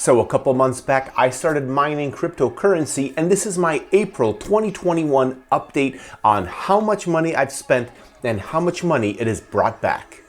So a couple months back, I started mining cryptocurrency, and this is my April 2021 update on how much money I've spent and how much money it has brought back.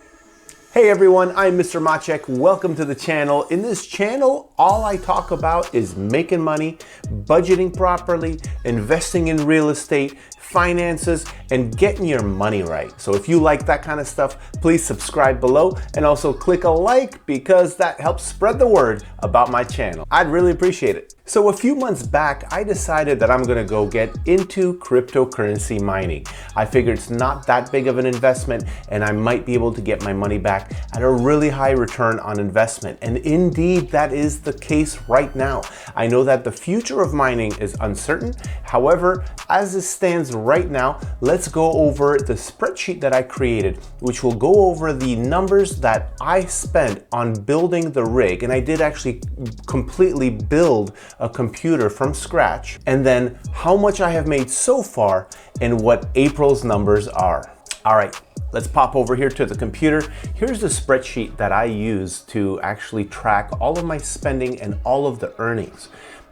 Hey everyone, I'm Mr. Maciek. Welcome to the channel. In this channel, all I talk about is making money, budgeting properly, investing in real estate, finances, and getting your money right. So if you like that kind of stuff, please subscribe below and also click a like because that helps spread the word about my channel. I'd really appreciate it. So a few months back, I decided that I'm gonna go get into cryptocurrency mining. I figured it's not that big of an investment and I might be able to get my money back at a really high return on investment. And indeed, that is the case right now. I know that the future of mining is uncertain. However, as it stands right now, let's go over the spreadsheet that I created, which will go over the numbers that I spent on building the rig. And I did actually completely build a computer from scratch, and then how much I have made so far and what April's numbers are. All right, let's pop over here to the computer. Here's the spreadsheet that I use to actually track all of my spending and all of the earnings.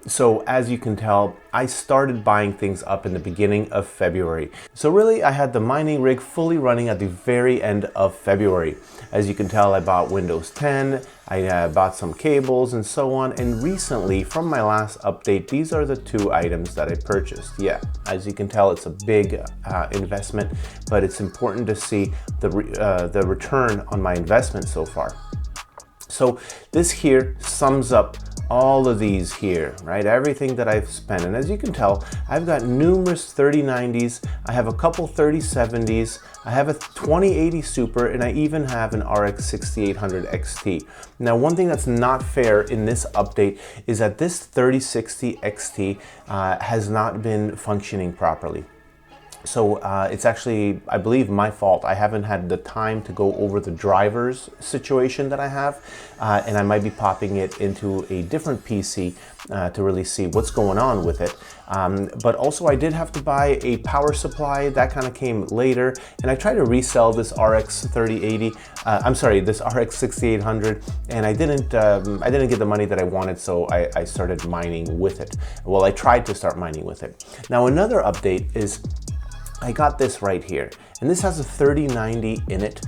So as you can tell, I started buying things up in the beginning of February. So really, I had the mining rig fully running at the very end of February. As you can tell, I bought Windows 10, I bought some cables and so on. And recently, from my last update, these are the two items that I purchased. Yeah, as you can tell, it's a big investment, but it's important to see the return on my investment so far. So this here sums up all of these here, right? Everything that I've spent. And as you can tell, I've got numerous 3090s. I have a couple 3070s. I have a 2080 Super, and I even have an RX 6800 XT. Now, one thing that's not fair in this update is that this 3060 XT has not been functioning properly. So it's actually, I believe, my fault. I haven't had the time to go over the drivers situation that I have, and I might be popping it into a different PC to really see what's going on with it. But also I did have to buy a power supply. That kind of came later, and I tried to resell this RX 3080. This RX 6800, and I didn't get the money that I wanted, so I started mining with it. Well, I tried to start mining with it. Now, another update is I got this right here, and this has a 3090 in it.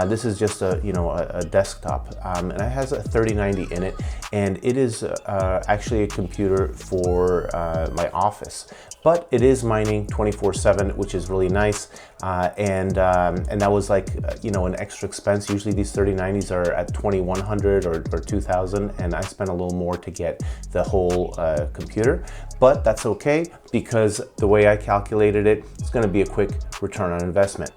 This is just a desktop, and it has a 3090 in it, and it is actually a computer for my office. But it is mining 24/7, which is really nice, and that was like an extra expense. Usually these 3090s are at 2100 or 2000, and I spent a little more to get the whole computer. But that's okay, because the way I calculated it, it's going to be a quick return on investment.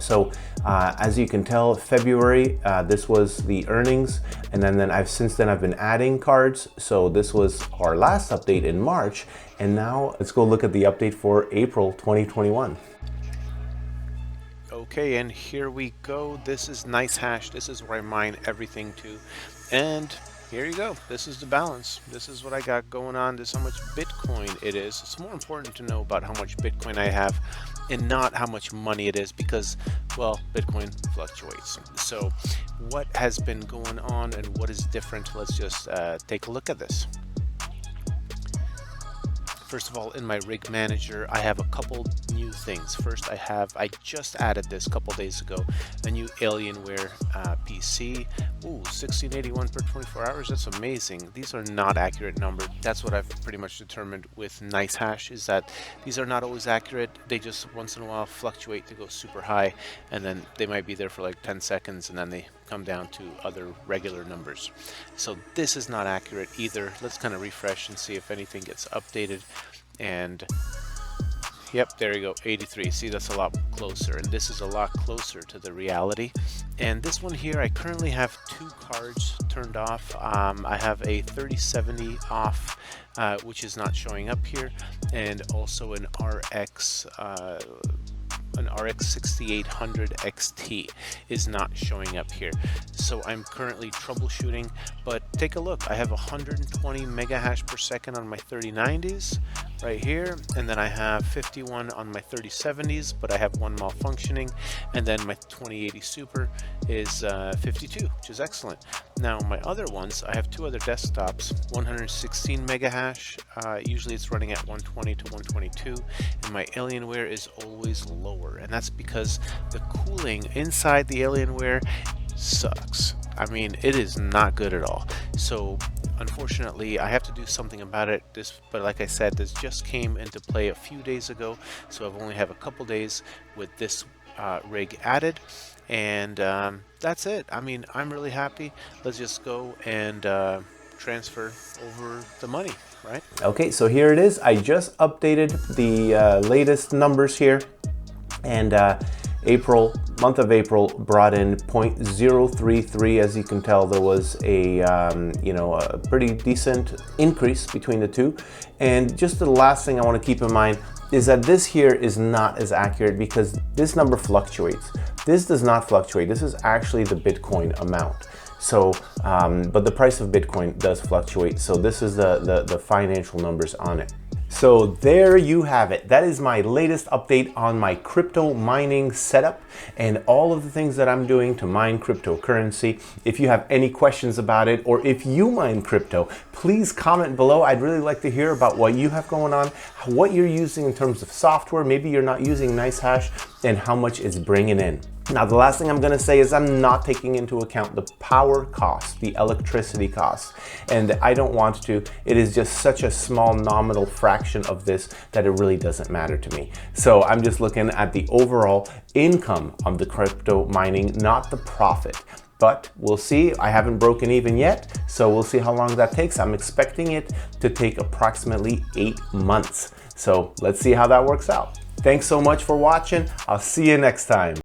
So as you can tell, February, this was the earnings, and then since then I've been adding cards. So this was our last update in March, and now let's go look at the update for April 2021. Okay, and here we go. This is NiceHash. This is where I mine everything to, and here you go. This is the balance. This is what I got going on. This is how much Bitcoin it is. It's more important to know about how much Bitcoin I have and not how much money it is, because, well, Bitcoin fluctuates. So what has been going on and what is different? Let's just take a look at this. First of all, in my rig manager, I have a couple new things. First, I just added this a couple days ago, a new Alienware PC. Ooh, 1681 per 24 hours, that's amazing. These are not accurate numbers. That's what I've pretty much determined with NiceHash, is that these are not always accurate. They just once in a while fluctuate to go super high, and then they might be there for like 10 seconds, and then they come down to other regular numbers. So this is not accurate either. Let's kind of refresh and see if anything gets updated. And yep, there you go, 83. See, that's a lot closer, and this is a lot closer to the reality. And this one here, I currently have two cards turned off. I have a 3070 off, which is not showing up here, and also an RX 6800 XT is not showing up here. So I'm currently troubleshooting, but take a look. I have 120 mega hash per second on my 3090s. right here, and then I have 51 on my 3070s, but I have one malfunctioning, and then my 2080 Super is 52, which is excellent. Now my other ones, I have two other desktops, 116 mega hash, usually it's running at 120 to 122, and my Alienware is always lower, and that's because the cooling inside the Alienware sucks. I mean, it is not good at all. So unfortunately, I have to do something about it. But like I said, this just came into play a few days ago, so I've only have a couple days with this rig added, and that's it. I mean, I'm really happy. Let's just go and transfer over the money, right? Okay, so here it is. I just updated the latest numbers here, and month of April brought in 0.033. As you can tell, there was a a pretty decent increase between the two. And just the last thing I want to keep in mind is that this here is not as accurate because this number fluctuates. This does not fluctuate. This is actually the Bitcoin amount. So, but the price of Bitcoin does fluctuate. So this is the financial numbers on it. So there you have it. That is my latest update on my crypto mining setup and all of the things that I'm doing to mine cryptocurrency. If you have any questions about it, or if you mine crypto, please comment below. I'd really like to hear about what you have going on, what you're using in terms of software. Maybe you're not using NiceHash, and how much it's bringing in. Now, the last thing I'm going to say is I'm not taking into account the power costs, the electricity costs, and I don't want to. It is just such a small nominal fraction of this that it really doesn't matter to me. So I'm just looking at the overall income of the crypto mining, not the profit. But we'll see. I haven't broken even yet, so we'll see how long that takes. I'm expecting it to take approximately 8 months. So let's see how that works out. Thanks so much for watching. I'll see you next time.